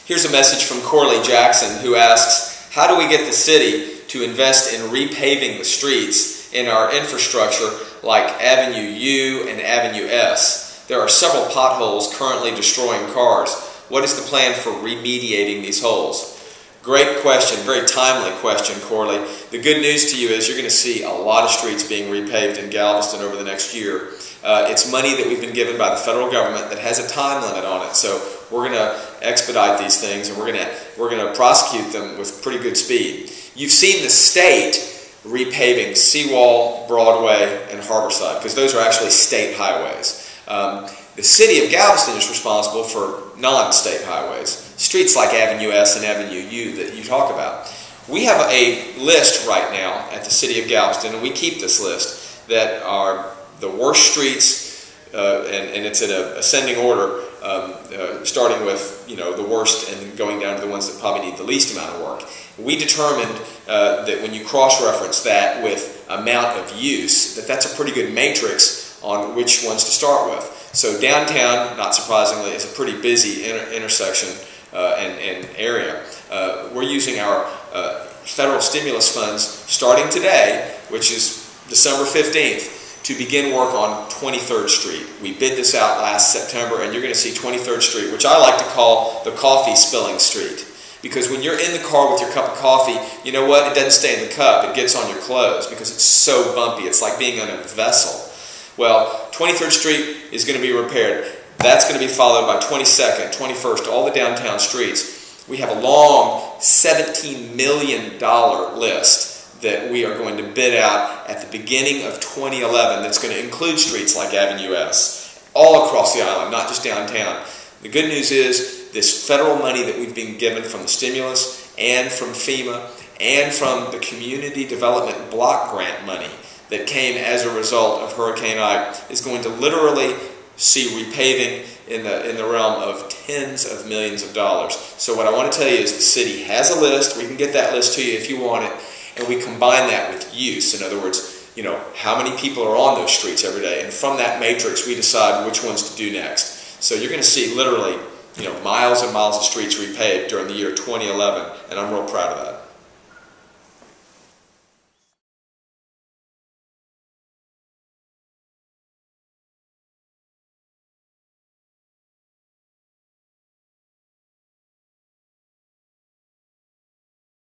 Here's a message from Corley Jackson, who asks, how do we get the city to invest in repaving the streets in our infrastructure like Avenue U and Avenue S? There are several potholes currently destroying cars. What is the plan for remediating these holes? Great question, very timely question, Corley. The good news to you is you're going to see a lot of streets being repaved in Galveston over the next year. It's money that we've been given by the federal government that has a time limit on it, so we're going to expedite these things and we're going to prosecute them with pretty good speed. You've seen the state repaving Seawall, Broadway, and Harborside, because those are actually state highways. The city of Galveston is responsible for non-state highways, streets like Avenue S and Avenue U that you talk about. We have a list right now at the city of Galveston, and we keep this list, that are the worst streets, and it's in an ascending order, starting with the worst and going down to the ones that probably need the least amount of work. We determined that when you cross-reference that with amount of use, that's a pretty good matrix on which ones to start with. So downtown, not surprisingly, is a pretty busy intersection and area. We're using our federal stimulus funds starting today, which is December 15th, to begin work on 23rd Street. We bid this out last September, and you're going to see 23rd Street, which I like to call the coffee spilling street. Because when you're in the car with your cup of coffee, you know what? It doesn't stay in the cup. It gets on your clothes because it's so bumpy. It's like being on a vessel. Well, 23rd Street is going to be repaired. That's going to be followed by 22nd, 21st, all the downtown streets. We have a long $17 million list that we are going to bid out at the beginning of 2011 that's going to include streets like Avenue S, all across the island, not just downtown. The good news is this federal money that we've been given from the stimulus and from FEMA and from the Community Development Block Grant money that came as a result of Hurricane Ike is going to literally see repaving in the realm of tens of millions of dollars. So what I want to tell you is the city has a list. We can get that list to you if you want it, and we combine that with use. In other words, how many people are on those streets every day, and from that matrix we decide which ones to do next. So you're going to see literally miles and miles of streets repaved during the year 2011, and I'm real proud of that.